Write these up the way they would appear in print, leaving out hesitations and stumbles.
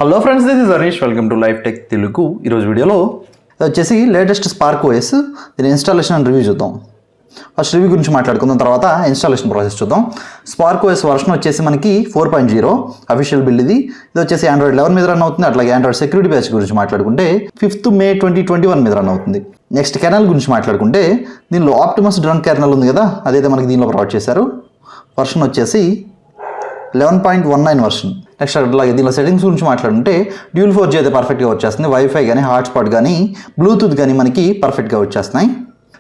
Hello friends, this is Harish. Welcome to life tech Telugu. ఈరోజు వీడియోలో వచ్చేసి లేటెస్ట్ POCO F దీని ఇన్స్టాలేషన్ అండ్ రివ్యూ చూద్దాం. ఫస్ట్ రివ్యూ గురించి మాట్లాడుకుందాం, తర్వాత ఇన్స్టాలేషన్ ప్రాసెస్ చూద్దాం. POCO F వర్షన్ వచ్చేసి మనకి 4.0 అఫీషియల్ బిల్డ్. ఇది వచ్చేసి Android 11 మీద రన్ అవుతుంది. అట్లాగే Android సెక్యూరిటీ ప్యాచ్ గురించి మాట్లాడుకుంటే 5th May 2021 మీద రన్ అవుతుంది. నెక్స్ట్ కెర్నల్ గురించి మాట్లాడుకుంటే దీనిలో Optimus కెర్నల్ ఉంది కదా, అదైతే మనకి దీనిలో ప్రొవైడ్ చేశారు. వర్షన్ వచ్చేసి 11.19 వర్షన్. నెక్స్ట్ అట్లాగే దీనిలో సెట్టింగ్స్ గురించి మాట్లాడుకుంటే డ్యూల్ 4G అయితే పర్ఫెక్ట్గా వచ్చేస్తుంది. వైఫై కానీ హాట్స్పాట్ కానీ బ్లూటూత్ కానీ మనకి పర్ఫెక్ట్గా వచ్చేస్తున్నాయి.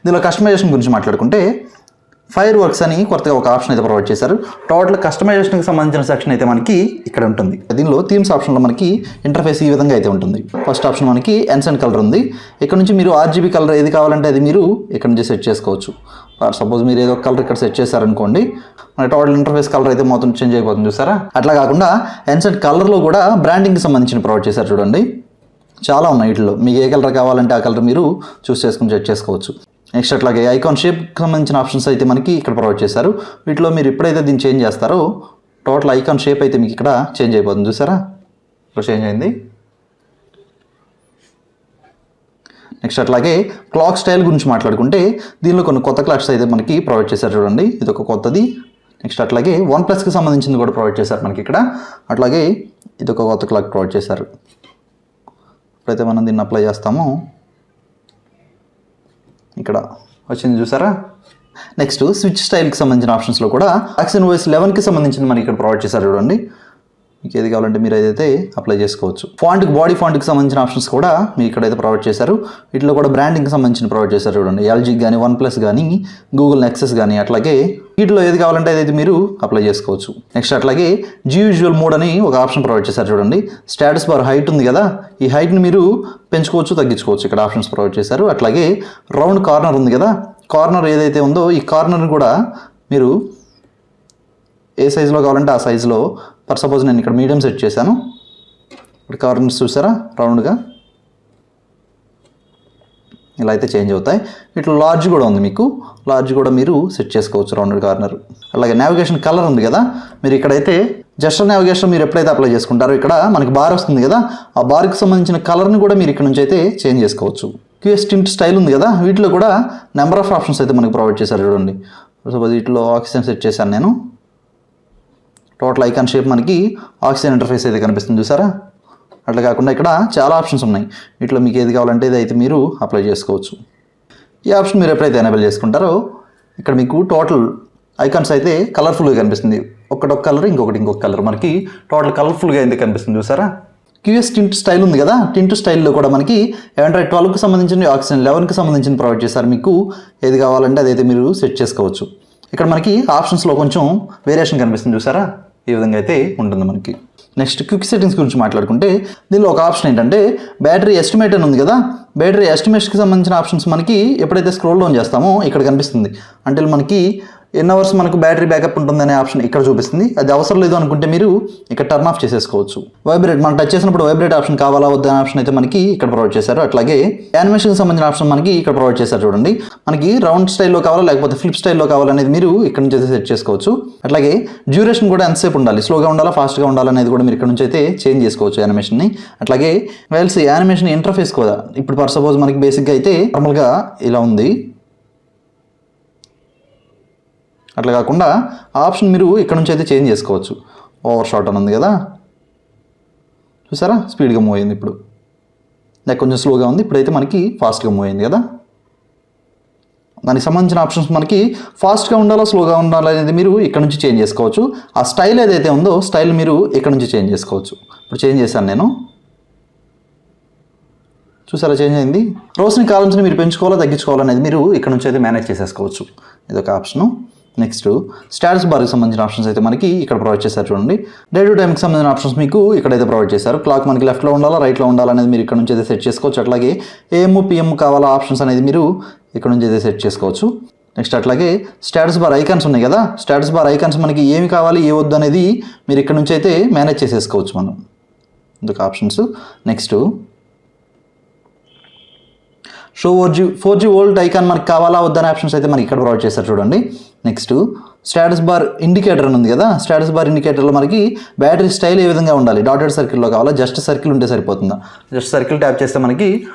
దీనిలో కస్టమైజేషన్ గురించి మాట్లాడుకుంటే ఫైర్ వర్క్స్ అని కొత్తగా ఒక ఆప్షన్ అయితే ప్రొవైడ్ చేశారు. టోటల్ కస్టమైజేషన్కి సంబంధించిన సెక్షన్ అయితే మనకి ఇక్కడ ఉంటుంది. దీనిలో థీమ్స్ ఆప్షన్లో మనకి ఇంటర్ఫేస్ ఈ విధంగా అయితే ఉంటుంది. ఫస్ట్ ఆప్షన్ మనకి ఎన్సెంట్ కలర్ ఉంది. ఇక్కడ నుంచి మీరు RGB కలర్ ఏది కావాలంటే అది మీరు ఇక్కడ నుంచి సెట్ చేసుకోవచ్చు. సపోజ్ మీరు ఏదో కలర్ ఇక్కడ సెట్ చేశారనుకోండి, మన టోటల్ ఇంటర్ఫేస్ కలర్ అయితే మొత్తం చేంజ్ అయిపోతుంది, చూసారా? అట్లా కాకుండా ఎన్సెంట్ కలర్లో కూడా బ్రాండింగ్కి సంబంధించిన ప్రొవైడ్ చేశారు. చూడండి, చాలా ఉన్నాయి వీటిలో. మీకు ఏ కలర్ కావాలంటే ఆ కలర్ మీరు చూస్ చేసుకుని సెట్ చేసుకోవచ్చు. నెక్స్ట్ అట్లాగే ఐకాన్ షేప్కి సంబంధించిన ఆప్షన్స్ అయితే మనకి ఇక్కడ ప్రొవైడ్ చేశారు. వీటిలో మీరు ఎప్పుడైతే దీన్ని చేంజ్ చేస్తారో టోటల్ ఐకాన్ షేప్ అయితే మీకు ఇక్కడ చేంజ్ అయిపోతుంది, చూసారా? ఇక్కడ చేంజ్ అయింది. నెక్స్ట్ అట్లాగే క్లాక్ స్టైల్ గురించి మాట్లాడుకుంటే దీనిలో కొన్ని కొత్త క్లాక్స్ అయితే మనకి ప్రొవైడ్ చేశారు. చూడండి, ఇది ఒక కొత్తది. నెక్స్ట్ అట్లాగే OnePlusకి సంబంధించింది కూడా ప్రొవైడ్ చేశారు మనకి ఇక్కడ. అట్లాగే ఇది ఒక కొత్త క్లాక్ ప్రొవైడ్ చేశారు. ఇప్పుడైతే మనం దీన్ని అప్లై చేస్తాము, ఇక్కడ వచ్చింది, చూసారా? నెక్స్ట్ స్విచ్ స్టైల్కి సంబంధించిన ఆప్షన్స్లో కూడా OS 11కి సంబంధించిన మనకి ఇక్కడ ప్రొవైడ్ చేశారు. చూడండి, మీకు ఏది కావాలంటే మీరు ఏదైతే అప్లై చేసుకోవచ్చు. బాడీ ఫాంట్కి సంబంధించిన ఆప్షన్స్ కూడా మీకు ఇక్కడైతే ప్రొవైడ్ చేశారు. వీటిలో కూడా బ్రాండింగ్కి సంబంధించిన ప్రొవైడ్ చేశారు. చూడండి, LG కానీ OnePlus కానీ Google Nexus కానీ అట్లాగే వీటిలో ఏది కావాలంటే అదైతే మీరు అప్లై చేసుకోవచ్చు. నెక్స్ట్ అట్లాగే యూజువల్ మోడ్ అని ఒక ఆప్షన్ ప్రొవైడ్ చేశారు. చూడండి, స్టేటస్ బార్ హైట్ ఉంది కదా, ఈ హైట్ని మీరు పెంచుకోవచ్చు, తగ్గించుకోవచ్చు. ఇక్కడ ఆప్షన్స్ ప్రొవైడ్ చేశారు. అట్లాగే రౌండ్ కార్నర్ ఉంది కదా, కార్నర్ ఏదైతే ఉందో ఈ కార్నర్ని కూడా మీరు ఏ సైజులో కావాలంటే ఆ సైజులో, ఫర్ సపోజ్ నేను ఇక్కడ మీడియం సెట్ చేశాను. ఇప్పుడు కార్నర్స్ చూసారా రౌండ్గా ఇలా అయితే చేంజ్ అవుతాయి. ఇట్లా లార్జ్ కూడా ఉంది, మీకు లార్జ్ కూడా మీరు సెట్ చేసుకోవచ్చు రౌండ్ కార్నర్. అలాగే నావిగేషన్ కలర్ ఉంది కదా, మీరు ఇక్కడైతే జస్టర్ నావిగేషన్ మీరు ఎప్పుడైతే అప్లై చేసుకుంటారో ఇక్కడ మనకి బార్ వస్తుంది కదా, ఆ బార్కి సంబంధించిన కలర్ని కూడా మీరు ఇక్కడ నుంచి అయితే చేంజ్ చేసుకోవచ్చు. QS టింట్ స్టైల్ ఉంది కదా, వీటిలో కూడా నెంబర్ ఆఫ్ ఆప్షన్స్ అయితే మనకి ప్రొవైడ్ చేశారు. చూడండి, సపోజ్ వీటిలో ఆక్సిజన్ సెట్ చేశాను నేను. టోటల్ ఐకాన్ షేప్ మనకి ఆక్సిజన్ ఇంటర్ఫేస్ అయితే కనిపిస్తుంది, చూసారా? అట్లా కాకుండా ఇక్కడ చాలా ఆప్షన్స్ ఉన్నాయి. వీటిలో మీకు ఏది కావాలంటే ఇది అయితే మీరు అప్లై చేసుకోవచ్చు. ఈ ఆప్షన్ మీరు ఎప్పుడైతే ఎనేబుల్ చేసుకుంటారో ఇక్కడ మీకు టోటల్ ఐకాన్స్ అయితే కలర్ఫుల్గా కనిపిస్తుంది. ఒకటొక కలర్, ఇంకొక కలర్, మనకి టోటల్ కలర్ఫుల్గా అయితే కనిపిస్తుంది, చూసారా? QS టింట్ స్టైల్ ఉంది కదా, టింట్ స్టైల్లో కూడా మనకి Android 12కి సంబంధించిన ఆక్సిజన్ 11కి సంబంధించిన ప్రొవైడ్ చేశారు. మీకు ఏది కావాలంటే అదైతే మీరు సెట్ చేసుకోవచ్చు. ఇక్కడ మనకి ఆప్షన్స్లో కొంచెం వేరియేషన్ కనిపిస్తుంది, చూసారా? ఈ విధంగా అయితే ఉంటుంది మనకి. నెక్స్ట్ క్విక్ సెట్టింగ్స్ గురించి మాట్లాడుకుంటే దీనిలో ఒక ఆప్షన్ ఏంటంటే బ్యాటరీ ఎస్టిమేట్ అని ఉంది కదా, బ్యాటరీ ఎస్టిమేట్కి సంబంధించిన ఆప్షన్స్ మనకి ఎప్పుడైతే స్క్రోల్ డౌన్ చేస్తామో ఇక్కడ కనిపిస్తుంది. అంటే మనకి ఎన్ని అవర్స్ మనకు బ్యాటరీ బ్యాకప్ ఉంటుందనే ఆప్షన్ ఇక్కడ చూపిస్తుంది. అది అవసరం లేదు అనుకుంటే మీరు ఇక్కడ టర్న్ ఆఫ్ చేసేసుకోవచ్చు. వైబ్రేట్ మనం టచ్ చేసినప్పుడు వైబ్రేట్ ఆప్షన్ కావాలా వద్దా అనే ఆప్షన్ అయితే మనకి ఇక్కడ ప్రొవైడ్ చేశారు. అట్లాగే యానిమేషన్కి సంబంధించిన ఆప్షన్ మనకి ఇక్కడ ప్రొవైడ్ చేశారు. చూడండి, మనకి రౌండ్ స్టైల్లో కావాలా లేకపోతే ఫ్లిప్ స్టైల్లో కావాలనేది మీరు ఇక్కడ నుంచి అయితే సెట్ చేసుకోవచ్చు. అట్లాగే డ్యూరేషన్ కూడా ఎంతసేపు ఉండాలి, స్లోగా ఉండాలా ఫాస్ట్గా ఉండాలనేది కూడా మీరు ఇక్కడ నుంచి అయితే చేంజ్ చేసుకోవచ్చు యానిమేషన్ని. అట్లాగే వెల్స్ యానిమేషన్ ఇంటర్ఫేస్ కూడా ఇప్పుడు ఫర్ సపోజ్ మనకి బేసిక్గా అయితే నార్మల్గా ఇలా ఉంది. అట్లా కాకుండా ఆప్షన్ మీరు ఇక్కడ నుంచి అయితే చేంజ్ చేసుకోవచ్చు. ఓవర్ షాట్ అని ఉంది కదా, చూసారా? స్పీడ్గా మూవ్ అయింది. ఇప్పుడు లేక కొంచెం స్లోగా ఉంది, ఇప్పుడైతే మనకి ఫాస్ట్గా మూవ్ అయింది కదా. దానికి సంబంధించిన ఆప్షన్స్ మనకి ఫాస్ట్గా ఉండాలా స్లోగా ఉండాలా అనేది మీరు ఇక్కడ నుంచి చేంజ్ చేసుకోవచ్చు. ఆ స్టైల్ ఏదైతే ఉందో స్టైల్ మీరు ఇక్కడ నుంచి చేంజ్ చేసుకోవచ్చు. ఇప్పుడు చేంజ్ చేశాను నేను, చూసారా? చేంజ్ అయింది. రోస్ని కాలమ్స్ని మీరు పెంచుకోవాలా తగ్గించుకోవాలనేది మీరు ఇక్కడ నుంచి అయితే మేనేజ్ చేసేసుకోవచ్చు. ఇదొక ఆప్షను. నెక్స్ట్ స్టాటస్ బార్కి సంబంధించిన ఆప్షన్స్ అయితే మనకి ఇక్కడ ప్రొవైడ్ చేశారు. చూడండి, డే టు టైంకి సంబంధించిన ఆప్షన్స్ మీకు ఇక్కడైతే ప్రొవైడ్ చేశారు. క్లాక్ మనకి లెఫ్ట్లో ఉండాలా రైట్లో ఉండాలనేది మీరు ఇక్కడ నుంచి అయితే సెట్ చేసుకోవచ్చు. అట్లాగే AM PM కావాలా ఆప్షన్స్ అనేది మీరు ఇక్కడ నుంచి అయితే సెట్ చేసుకోవచ్చు. నెక్స్ట్ అట్లాగే స్టాటస్ బార్ ఐకాన్స్ ఉన్నాయి కదా, స్టాటస్ బార్ ఐకాన్స్ మనకి ఏమి కావాలి ఏ వద్దు అనేది మీరు ఇక్కడ నుంచి అయితే మేనేజ్ చేసేసుకోవచ్చు మనం. ఇందుకు options. Next show 4G volt icon మనకి కావాలా వద్దనే ఆప్షన్స్ అయితే మనకి ఇక్కడ ప్రొవైడ్ చేశారు. చూడండి, నెక్స్ట్ స్టేటస్ బార్ ఇండికేటర్ అని ఉంది కదా, స్టేటస్ బార్ ఇండికేటర్లో మనకి బ్యాటరీ స్టైల్ ఏ విధంగా ఉండాలి, డాటెడ్ సర్కిల్లో కావాలా, జస్ట్ సర్కిల్ ఉంటే సరిపోతుందా. జస్ట్ సర్కిల్ ట్యాప్ చేస్తే మనకి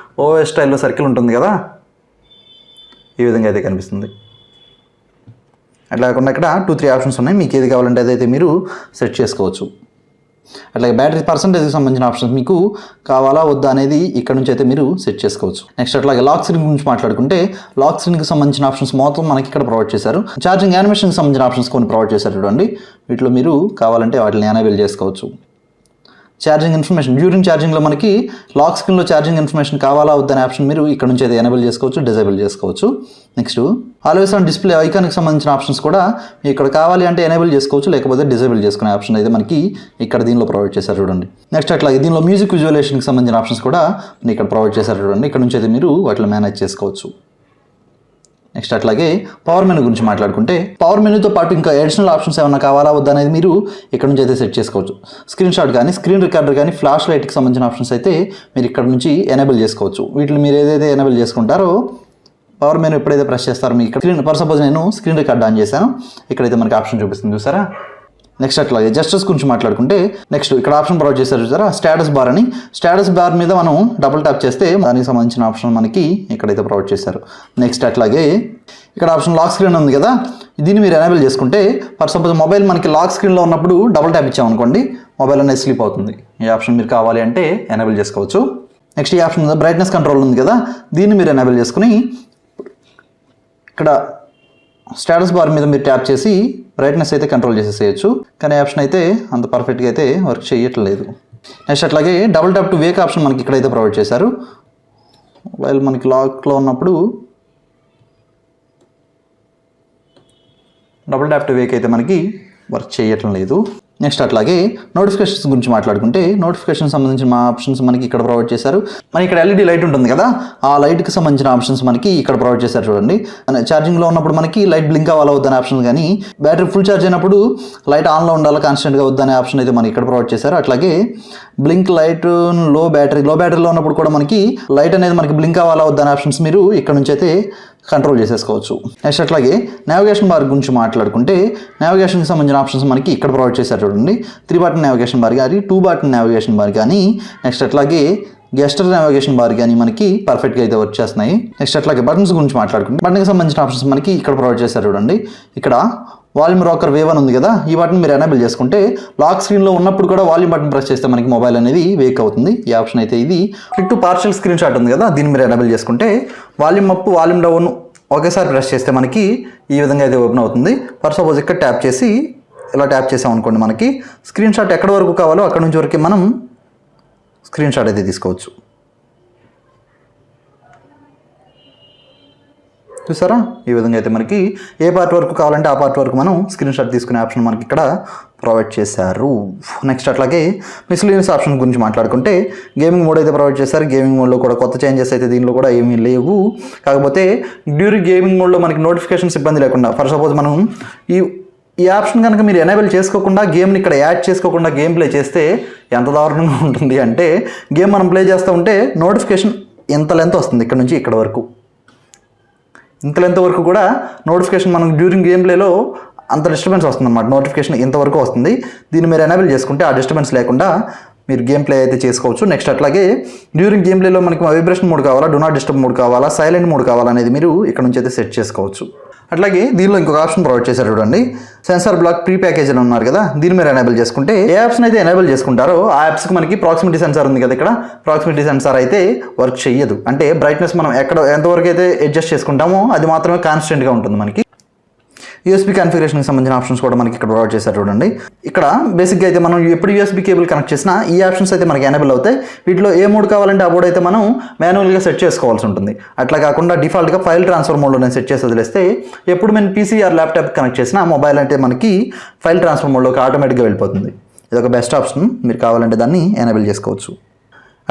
ఓఎస్ స్టైల్లో సర్కిల్ ఉంటుంది కదా, ఈ విధంగా అయితే కనిపిస్తుంది. అట్లా కాకుండా ఇక్కడ 2-3 ఆప్షన్స్ ఉన్నాయి, మీకు ఏది కావాలంటే అదైతే మీరు సెట్ చేసుకోవచ్చు. అట్లాగే బ్యాటరీ పర్సంటేజ్కి సంబంధించిన ఆప్షన్స్ మీకు కావాలా వద్దా అనేది ఇక్కడ నుంచి అయితే మీరు సెట్ చేసుకోవచ్చు. నెక్స్ట్ అట్లాగే లాక్ స్క్రీన్ గురించి మాట్లాడుకుంటే లాక్ స్క్రీన్కి సంబంధించిన ఆప్షన్స్ మొత్తం మనకి ఇక్కడ ప్రొవైడ్ చేశారు. ఛార్జింగ్ యానిమేషన్కి సంబంధించిన ఆప్షన్స్ కొన్ని ప్రొవైడ్ చేశారు చూడండి, వీటిలో మీరు కావాలంటే వాటిని ఎనేబుల్ చేసుకోవచ్చు. ఛార్జింగ్ ఇన్ఫర్మేషన్ డ్యూరింగ్ ఛార్జింగ్లో మనకి లాక్ స్క్రీన్లో ఛార్జింగ్ ఇన్ఫర్మేషన్ కావాలా వద్దనే ఆప్షన్ మీరు ఇక్కడ నుంచి అయితే ఎనేబుల్ చేసుకోవచ్చు, డిజేబుల్ చేసుకోవచ్చు. నెక్స్ట్ ఆల్వేస్ ఆన్ డిస్ప్లే ఐకాన్కి సంబంధించిన ఆప్షన్స్ కూడా ఇక్కడ కావాలి అంటే ఎనేబుల్ చేసుకోవచ్చు, లేకపోతే డిజేబుల్ చేసుకునే ఆప్షన్ అయితే మనకి ఇక్కడ దీనిలో ప్రొవైడ్ చేశారు చూడండి. నెక్స్ట్ అట్లాగే దీనిలో మ్యూజిక్ విజువలేషన్కి సంబంధించిన ఆప్షన్స్ కూడా ఇక్కడ ప్రొవైడ్ చేశారు చూడండి, ఇక్కడ నుంచి అయితే మీరు వాటిని మేనేజ్ చేసుకోవచ్చు. నెక్స్ట్ అట్లాగే పవర్ మెనూ గురించి మాట్లాడుకుంటే పవర్ మెనూతో పాటు ఇంకా అడిషనల్ ఆప్షన్స్ ఏమైనా కావాలా వద్దా అనేది మీరు ఇక్కడ నుంచి అయితే సెట్ చేసుకోవచ్చు. స్క్రీన్ షాట్ కానీ స్క్రీన్ రికార్డర్ కానీ ఫ్లాష్ లైట్కి సంబంధించిన ఆప్షన్స్ అయితే మీరు ఇక్కడ నుంచి ఎనేబుల్ చేసుకోవచ్చు. వీటిని మీరు ఏదైతే ఎనేబుల్ చేసుకుంటారో పవర్ మెనూ ఎప్పుడైతే ప్రెస్ చేస్తారో మీకు ఇక్కడ స్క్రీన్ ఫర్ సపోజ్ నేను స్క్రీన్ రికార్డ్ ఆన్ చేశాను, ఇక్కడైతే మనకి ఆప్షన్ చూపిస్తుంది చూసారా. నెక్స్ట్ అట్లాగే జస్టర్స్ గురించి మాట్లాడుకుంటే నెక్స్ట్ ఇక్కడ ఆప్షన్ ప్రొవైడ్ చేశారు చూసారా, స్టేటస్ బార్ అని. స్టేటస్ బార్ మీద మనం డబుల్ ట్యాప్ చేస్తే దానికి సంబంధించిన ఆప్షన్ మనకి ఇక్కడైతే ప్రొవైడ్ చేశారు. నెక్స్ట్ అట్లాగే ఇక్కడ ఆప్షన్ లాక్ స్క్రీన్ ఉంది కదా, దీన్ని మీరు ఎనేబుల్ చేసుకుంటే ఫర్ సపోజ్ మొబైల్ మనకి లాక్ స్క్రీన్లో ఉన్నప్పుడు డబుల్ ట్యాప్ ఇచ్చామనుకోండి మొబైల్ అనేది స్లీప్ అవుతుంది. ఈ ఆప్షన్ మీరు కావాలి అంటే ఎనేబుల్ చేసుకోవచ్చు. నెక్స్ట్ ఈ ఆప్షన్ బ్రైట్నెస్ కంట్రోల్ ఉంది కదా, దీన్ని మీరు ఎనేబుల్ చేసుకుని ఇక్కడ స్టేటస్ బార్ మీద మీరు ట్యాప్ చేసి బ్రైట్నెస్ అయితే కంట్రోల్ చేసేసేయచ్చు, కానీ ఆప్షన్ అయితే అంత పర్ఫెక్ట్గా అయితే వర్క్ చేయట్లేదు. నెక్స్ట్ అట్లాగే double tap to Wake option మనకి ఇక్కడైతే ప్రొవైడ్ చేశారు. మొబైల్ మనకి లాక్లో ఉన్నప్పుడు డబుల్ ట్యాప్ టు వేక్ అయితే మనకి వర్క్ చేయటం లేదు. నెక్స్ట్ అట్లాగే నోటిఫికేషన్స్ గురించి మాట్లాడుకుంటే నోటిఫికేషన్ సంబంధించిన ఆప్షన్స్ మనకి ఇక్కడ ప్రొవైడ్ చేశారు. మనకి ఇక్కడ ఎల్ఈడి లైట్ ఉంటుంది కదా, ఆ లైట్కి సంబంధించిన ఆప్షన్స్ మనకి ఇక్కడ ప్రొవైడ్ చేశారు చూడండి. ఛార్జింగ్లో ఉన్నప్పుడు మనకి లైట్ బ్లింక్ అవ్వాలా వద్దనే ఆప్షన్ కానీ బ్యాటరీ ఫుల్ ఛార్జ్ అయినప్పుడు లైట్ ఆన్లో ఉండాలా కాన్స్టెంట్గా వద్దనే ఆప్షన్ అయితే మనకి ఇక్కడ ప్రొవైడ్ చేశారు. అట్లాగే బ్లింక్ లైట్ లో బ్యాటరీలో ఉన్నప్పుడు కూడా మనకి లైట్ అనేది మనకి బ్లింక్ అవ్వాలా వద్దనే ఆప్షన్స్ మీరు ఇక్కడ నుంచి అయితే కంట్రోల్ చేసేసుకోవచ్చు. నెక్స్ట్ అట్లాగే నావిగేషన్ బార్ గురించి మాట్లాడుకుంటే నావిగేషన్కి సంబంధించిన ఆప్షన్స్ మనకి ఇక్కడ ప్రొవైడ్ చేశారు చూడండి. 3 బటన్ నావిగేషన్ బార్ కానీ 2 బటన్ నావిగేషన్ బార్ కానీ నెక్స్ట్ అట్లాగే గెస్టర్ నావిగేషన్ బార్ కానీ మనకి పర్ఫెక్ట్గా అయితే వర్క్ చేస్తున్నాయి. నెక్స్ట్ అట్లాగే బటన్స్ గురించి మాట్లాడుకుంటే బటన్కి సంబంధించిన ఆప్షన్స్ మనకి ఇక్కడ ప్రొవైడ్ చేశారు చూడండి. ఇక్కడ వాల్యూమ్ రాకర్ వేవ్ అని ఉంది కదా, ఈ బటన్ మీరు ఎనేబుల్ చేసుకుంటే లాక్ స్క్రీన్లో ఉన్నప్పుడు కూడా వాల్యూమ్ బటన్ ప్రెస్ చేస్తే మనకి మొబైల్ అనేది వేక్ అవుతుంది. ఈ ఆప్షన్ అయితే ఇది టు పార్షియల్ స్క్రీన్ షాట్ ఉంది కదా, దీన్ని మీరు ఎనేబుల్ చేసుకుంటే వాల్యూమ్ అప్ వాల్యూమ్ డౌన్ ఒకేసారి ప్రెస్ చేస్తే మనకి ఈ విధంగా అయితే ఓపెన్ అవుతుంది. ఫర్ సపోజ్ ఇక్కడ ట్యాప్ చేసి ఇలా ట్యాప్ చేసాం అనుకోండి, మనకి స్క్రీన్ షాట్ ఎక్కడి వరకు కావాలో అక్కడ నుంచి వరకు మనం స్క్రీన్ షాట్ అయితే తీసుకోవచ్చు. చూసారా, ఈ విధంగా అయితే మనకి ఏ పార్ట్ వరకు కావాలంటే ఆ పార్ట్ వరకు మనం స్క్రీన్ షాట్ తీసుకునే ఆప్షన్ మనకి ఇక్కడ ప్రొవైడ్ చేశారు. నెక్స్ట్ అట్లాగే మిస్లీనియస్ ఆప్షన్ గురించి మాట్లాడుకుంటే గేమింగ్ మోడ్ అయితే ప్రొవైడ్ చేశారు. గేమింగ్ మోడ్లో కూడా కొత్త చేంజెస్ అయితే దీనిలో కూడా ఏమీ లేవు. కాకపోతే డ్యూరింగ్ గేమింగ్ మోడ్లో మనకి నోటిఫికేషన్స్ ఇబ్బంది లేకుండా ఫర్ సపోజ్ మనం ఈ ఆప్షన్ కనుక మీరు ఎనేబుల్ చేసుకోకుండా గేమ్ని ఇక్కడ యాడ్ చేసుకోకుండా గేమ్ ప్లే చేస్తే ఎంత దారుణంగా ఉంటుంది అంటే గేమ్ మనం ప్లే చేస్తూ ఉంటే నోటిఫికేషన్ ఎంత లెంత్ వస్తుంది, ఇక్కడ నుంచి ఇక్కడ వరకు ఇంత లెంత్ వరకు కూడా నోటిఫికేషన్ మనం డ్యూరింగ్ గేమ్ ప్లేలో అంత డిస్టర్బెన్స్ వస్తుంది అన్నమాట. నోటిఫికేషన్ ఇంతవరకు వస్తుంది. దీన్ని మీరు ఎనేబుల్ చేసుకుంటే ఆ డిస్టర్బెన్స్ లేకుండా మీరు గేమ్ ప్లే అయితే చేసుకోవచ్చు. నెక్స్ట్ అట్లాగే డ్యూరింగ్ గేమ్ ప్లేలో మనకి వైబ్రేషన్ మోడ్ కావాలా, డూ నాట్ డిస్టర్బ్ మోడ్ కావాలా, సైలెంట్ మోడ్ కావాలా అనేది మీరు ఇక్కడ నుంచి అయితే సెట్ చేసుకోవచ్చు. అట్లాగే దీనిలో ఇంకొక ఆప్షన్ ప్రొవైడ్ చేశారు చూడండి, సెన్సార్ బ్లాక్ ప్రీ ప్యాకేజ్ అని ఉన్నారు కదా, దీన్ని మీరు ఎనేబుల్ చేసుకుంటే ఏ యాప్స్ని అయితే ఎనేబుల్ చేసుకుంటారో ఆ యాప్స్కి మనకి ప్రాక్సిమిటీ సెన్సార్ ఉంది కదా, ఇక్కడ ప్రాక్సిమిటీ సెన్సార్ అయితే వర్క్ చేయదు. అంటే బ్రైట్నెస్ మనం ఎంతవరకు అయితే అడ్జస్ట్ చేసుకుంటామో అది మాత్రమే కాన్స్టెంట్గా ఉంటుంది. మనకి యూఎస్బీ కాన్ఫిగరేషన్కి సంబంధించిన ఆప్షన్స్ కూడా మనకి ఇక్కడ ప్రొవైడ్ చేశారు చూడండి. ఇక్కడ బేసిక్గా అయితే మనం ఎప్పుడు యూఎస్బీ కేబుల్ కనెక్ట్ చేసినా ఈ ఆప్షన్స్ అయితే మనకి ఎనేబుల్ అవుతాయి. వీటిలో ఏ మోడ్ కావాలంటే ఆ మోడ్ అయితే మనం మాన్యువల్గా సెట్ చేసుకోవాల్సి ఉంటుంది. అట్లా కాకుండా డిఫాల్ట్గా ఫైల్ ట్రాన్స్ఫర్ మోడ్లో నేను సెట్ చేసి వదిలేస్తే ఎప్పుడు నేను పీసీ ఆర్ ల్యాప్టాప్ కనెక్ట్ చేసినా మొబైల్ అంటే మనకి ఫైల్ ట్రాన్స్ఫర్ మోడ్లోకి ఆటోమేటిక్గా వెళ్ళిపోతుంది. ఇది ఒక బెస్ట్ ఆప్షన్, మీరు కావాలంటే దాన్ని ఎనేబుల్ చేసుకోవచ్చు.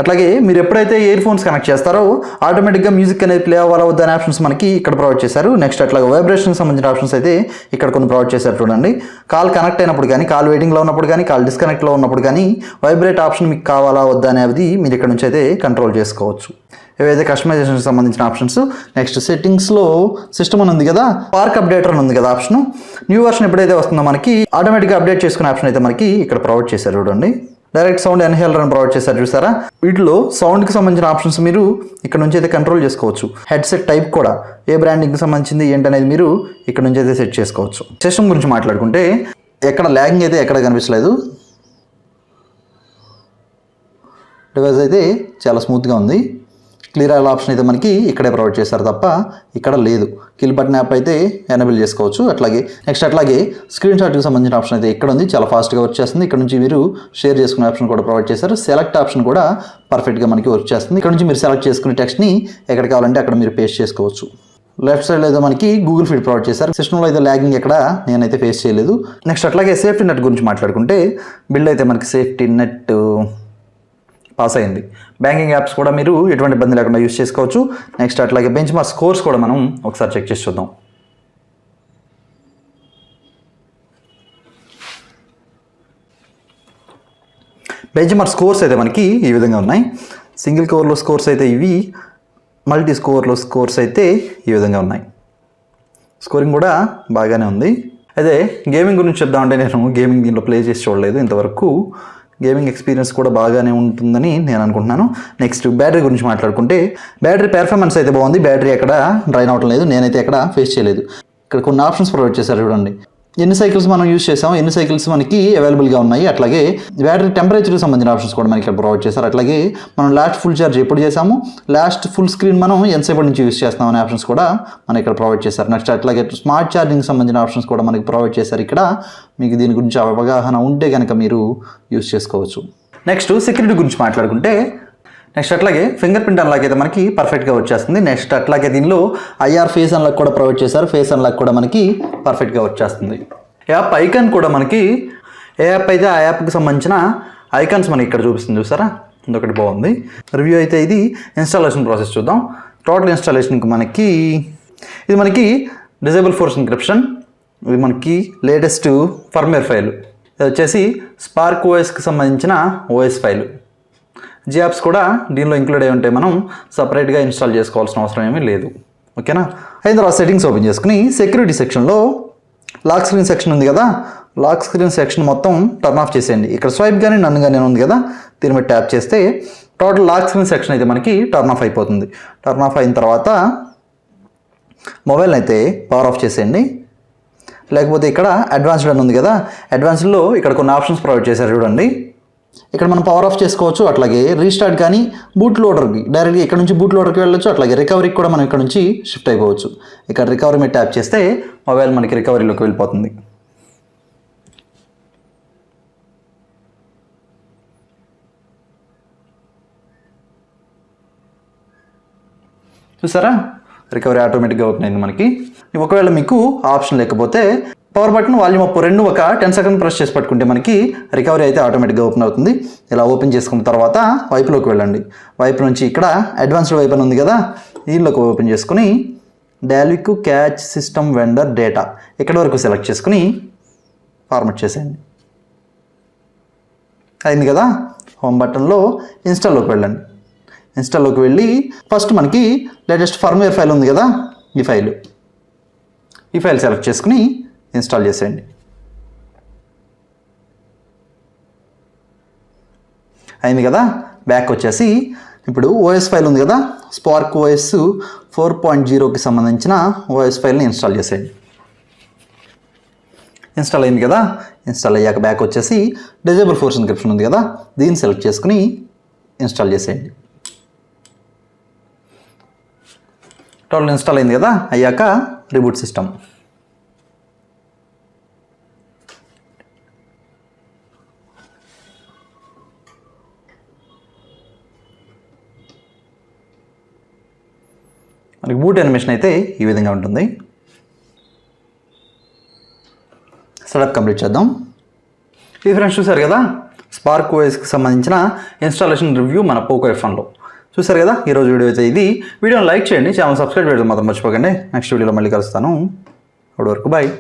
అట్లాగే మీరు ఎప్పుడైతే ఇయర్ ఫోన్స్ కనెక్ట్ చేస్తారో ఆటోమేటిక్గా మ్యూజిక్ అనేది ప్లే అవ్వాలా వద్దనే ఆప్షన్స్ మనకి ఇక్కడ ప్రొవైడ్ చేశారు. నెక్స్ట్ అట్లాగే వైబ్రేషన్కి సంబంధించిన ఆప్షన్స్ అయితే ఇక్కడ కొన్ని ప్రొవైడ్ చేశారు చూడండి. కాల్ కనెక్ట్ అయినప్పుడు కానీ, కాల్ వెయిటింగ్లో ఉన్నప్పుడు కానీ, కాల్ డిస్కనెక్ట్లో ఉన్నప్పుడు కానీ వైబ్రేట్ ఆప్షన్ మీకు కావాలా వద్దా అనేది మీరు ఇక్కడ నుంచి అయితే కంట్రోల్ చేసుకోవచ్చు. ఏవైతే కస్టమైజేషన్కి సంబంధించిన ఆప్షన్స్. నెక్స్ట్ సెట్టింగ్స్లో సిస్టమ్ అని ఉంది కదా, పార్క్ అప్డేటర్ అని ఉంది కదా ఆప్షన్. న్యూ వర్షన్ ఎప్పుడైతే వస్తుందో మనకి ఆటోమేటిక్గా అప్డేట్ చేసుకునే ఆప్షన్ అయితే మనకి ఇక్కడ ప్రొవైడ్ చేశారు చూడండి. డైరెక్ట్ సౌండ్ ఎన్హేలర్ అని ప్రొవైడ్ చేశారు చూసారా. వీటిలో సౌండ్కి సంబంధించిన ఆప్షన్స్ మీరు ఇక్కడ నుంచి అయితే కంట్రోల్ చేసుకోవచ్చు. హెడ్సెట్ టైప్ కూడా ఏ బ్రాండింగ్కి సంబంధించింది ఏంటనేది మీరు ఇక్కడ నుంచి అయితే సెట్ చేసుకోవచ్చు. సిస్టమ్ గురించి మాట్లాడుకుంటే ఎక్కడ ల్యాగింగ్ అయితే ఎక్కడ కనిపించలేదు. డివైస్ అయితే చాలా స్మూత్గా ఉంది. క్లియర్ ఆల్ ఆప్షన్ అయితే మనకి ఇక్కడే ప్రొవైడ్ చేస్తారు తప్ప ఇక్కడ లేదు. కిల్ బటన్ యాప్ అయితే ఎనేబుల్ చేసుకోవచ్చు. అట్లాగే స్క్రీన్ షాట్కి సంబంధించిన ఆప్షన్ అయితే ఇక్కడ ఉంది, చాలా ఫాస్ట్గా వర్క్ చేస్తుంది. ఇక్కడ నుంచి మీరు షేర్ చేసుకునే ఆప్షన్ కూడా ప్రొవైడ్ చేశారు. సెలెక్ట్ ఆప్షన్ కూడా పర్ఫెక్ట్గా మనకి వర్క్ చేస్తుంది. ఇక్కడ నుంచి మీరు సెలెక్ట్ చేసుకునే టెక్స్ట్ని ఎక్కడ కావాలంటే అక్కడ మీరు పేస్ట్ చేసుకోవచ్చు. లెఫ్ట్ సైడ్లో అయితే మనకి గూగుల్ ఫీడ్ ప్రొవైడ్ చేశారు. సిస్టంలో అయితే ల్యాగింగ్ ఎక్కడ నేనైతే ఫేస్ చేయలేదు. నెక్స్ట్ అట్లాగే సేఫ్టీ నెట్ గురించి మాట్లాడుకుంటే బిల్డ్ అయితే మనకి సేఫ్టీ నెట్ పాస్ అయింది. బ్యాంకింగ్ యాప్స్ కూడా మీరు ఎటువంటి ఇబ్బంది లేకుండా యూస్ చేసుకోవచ్చు. నెక్స్ట్ అట్లాగే బెంచ్ మార్క్ స్కోర్స్ కూడా మనం ఒకసారి చెక్ చేసి చూద్దాం. బెంచ్ మార్క్ స్కోర్స్ అయితే మనకి ఈ విధంగా ఉన్నాయి. సింగిల్ కోర్లో స్కోర్స్ అయితే ఇవి, మల్టీ స్కోర్లో స్కోర్స్ అయితే ఈ విధంగా ఉన్నాయి. స్కోరింగ్ కూడా బాగానే ఉంది. అయితే గేమింగ్ గురించి చెప్దామంటే నేను గేమింగ్ దీంట్లో ప్లే చేసి చూడలేదు ఇంతవరకు. గేమింగ్ ఎక్స్పీరియన్స్ కూడా బాగానే ఉంటుందని నేను అనుకుంటున్నాను. నెక్స్ట్ బ్యాటరీ గురించి మాట్లాడుకుంటే బ్యాటరీ పెర్ఫార్మెన్స్ అయితే బాగుంది. బ్యాటరీ ఎక్కడ డ్రైన్ అవటం లేదు, నేనైతే ఎక్కడ ఫేస్ చేయలేదు. ఇక్కడ కొన్ని ఆప్షన్స్ ప్రొవైడ్ చేశారు చూడండి. ఎన్ని సైకిల్స్ మనం యూస్ చేసాం, ఎన్ని సైకిల్స్ మనకి అవైలబుల్గా ఉన్నాయి. అట్లాగే బ్యాటరీ టెంపరేచర్కి సంబంధించిన ఆప్షన్స్ కూడా మనకి ఇక్కడ ప్రొవైడ్ చేశారు. అట్లాగే మనం లాస్ట్ ఫుల్ ఛార్జ్ ఎప్పుడు చేసాము, లాస్ట్ ఫుల్ స్క్రీన్ మనం ఎంతసేపటి నుంచి యూస్ చేస్తాం అనే ఆప్షన్స్ కూడా మనకి ఇక్కడ ప్రొవైడ్ చేశారు. నెక్స్ట్ అట్లాగే స్మార్ట్ ఛార్జింగ్కి సంబంధించిన ఆప్షన్స్ కూడా మనకి ప్రొవైడ్ చేశారు. ఇక్కడ మీకు దీని గురించి అవగాహన ఉంటే కనుక మీరు యూస్ చేసుకోవచ్చు. నెక్స్ట్ సెక్యూరిటీ గురించి మాట్లాడుకుంటే నెక్స్ట్ అట్లాగే ఫింగర్ ప్రింట్ అన్లాక్ అయితే మనకి పర్ఫెక్ట్గా వచ్చేస్తుంది. నెక్స్ట్ అట్లాగే దీనిలో ఐఆర్ ఫేస్ అన్లాక్ కూడా ప్రొవైడ్ చేశారు. ఫేస్ అన్లాక్ కూడా మనకి పర్ఫెక్ట్గా వచ్చేస్తుంది. యాప్ ఐకాన్ కూడా మనకి ఏ యాప్ అయితే ఆ యాప్కి సంబంధించిన ఐకాన్స్ మనకి ఇక్కడ చూపిస్తుంది చూసారా, ఇంకొకటి బాగుంది. రివ్యూ అయితే ఇది ఇన్స్టాలేషన్ ప్రాసెస్ చూద్దాం. టోటల్ ఇన్స్టాలేషన్కి ఇది మనకి డిజేబుల్ ఫోర్స్ ఎన్క్రిప్షన్, ఇది మనకి లేటెస్ట్ ఫర్మ్వేర్ ఫైల్, ఇది వచ్చేసి స్పార్క్ ఓఎస్కి సంబంధించిన ఓఎస్ ఫైల్. జియాప్స్ కూడా దీనిలో ఇంక్లూడ్ అయి ఉంటే మనం సపరేట్గా ఇన్స్టాల్ చేసుకోవాల్సిన అవసరం ఏమీ లేదు. ఓకేనా. అయిన తర్వాత సెట్టింగ్స్ ఓపెన్ చేసుకుని సెక్యూరిటీ సెక్షన్లో లాక్ స్క్రీన్ సెక్షన్ ఉంది కదా, లాక్ స్క్రీన్ సెక్షన్ మొత్తం టర్న్ ఆఫ్ చేసేయండి. ఇక్కడ స్వైప్ కానీ నన్ను కానీ ఉంది కదా, దీని మీద ట్యాప్ చేస్తే టోటల్ లాక్ స్క్రీన్ సెక్షన్ అయితే మనకి టర్న్ ఆఫ్ అయిపోతుంది. టర్న్ ఆఫ్ అయిన తర్వాత మొబైల్ని అయితే పవర్ ఆఫ్ చేసేయండి. లేకపోతే ఇక్కడ అడ్వాన్స్డ్ అని ఉంది కదా, అడ్వాన్స్డ్లో ఇక్కడ కొన్ని ఆప్షన్స్ ప్రొవైడ్ చేశారు చూడండి. ఇక్కడ మనం పవర్ ఆఫ్ చేసుకోవచ్చు. అట్లాగే రీస్టార్ట్ కానీ బూట్ లోడర్కి డైరెక్ట్గా ఇక్కడ నుంచి బూట్ లోడర్కి వెళ్ళొచ్చు. అట్లాగే రికవరీకి కూడా మనం ఇక్కడ నుంచి షిఫ్ట్ అయిపోవచ్చు. ఇక్కడ రికవరీ మీద ట్యాప్ చేస్తే మొబైల్ మనకి రికవరీలోకి వెళ్ళిపోతుంది. చూసారా, రికవరీ ఆటోమేటిక్గా ఓపెన్ అయింది మనకి. ఒకవేళ మీకు ఆప్షన్ లేకపోతే పవర్ బటన్ వాల్యూమ్ అప్ రెండు ఒక 10 సెకండ్ ప్రెస్ చేసి పట్టుకుంటే మనకి రికవరీ అయితే ఆటోమేటిక్గా ఓపెన్ అవుతుంది. ఇలా ఓపెన్ చేసుకున్న తర్వాత వైపులోకి వెళ్ళండి. వైపు నుంచి ఇక్కడ అడ్వాన్స్డ్ వైపు అని ఉంది కదా, దీనిలోకి ఓపెన్ చేసుకుని డాల్విక్ క్యాచ్ సిస్టమ్ వెండర్ డేటా ఇక్కడ వరకు సెలెక్ట్ చేసుకుని ఫార్మాట్ చేసేయండి. అయింది కదా. హోమ్ బటన్లో ఇన్స్టాల్లోకి వెళ్ళండి. ఇన్స్టాల్లోకి వెళ్ళి ఫస్ట్ మనకి లేటెస్ట్ ఫర్మ్వేర్ ఫైల్ ఉంది కదా, ఈ ఫైల్ సెలెక్ట్ చేసుకుని ఇన్స్టాల్ చేసేయండి. అయింది కదా. బ్యాక్ వచ్చేసి ఇప్పుడు ఓఎస్ ఫైల్ ఉంది కదా, స్పార్క్ ఓఎస్ 4.0కి సంబంధించిన ఓఎస్ ఫైల్ని ఇన్స్టాల్ చేసేయండి. ఇన్స్టాల్ అయింది కదా. ఇన్స్టాల్ అయ్యాక బ్యాక్ వచ్చేసి డిజేబుల్ ఫోర్స్ ఎన్క్రిప్షన్ ఉంది కదా, దీన్ని సెలెక్ట్ చేసుకుని ఇన్స్టాల్ చేసేయండి. టోటల్ ఇన్స్టాల్ అయింది కదా. అయ్యాక రిబూట్ సిస్టమ్. మనకి బూట్ యానిమేషన్ అయితే ఈ విధంగా ఉంటుంది. సెటప్ కంప్లీట్ చేద్దాం. ఈ ఫ్రెండ్స్ చూసారు కదా, స్పార్క్ ఓఎస్కి సంబంధించిన ఇన్స్టాలేషన్ రివ్యూ మన POCO F1లో చూసారు కదా. ఈరోజు వీడియో అయితే ఇది. వీడియోని లైక్ చేయండి, ఛానల్ సబ్స్క్రైబ్ చేయడం మాత్రం మర్చిపోకండి. నెక్స్ట్ వీడియోలో మళ్ళీ కలుస్తాను. అప్పటి వరకు బాయ్.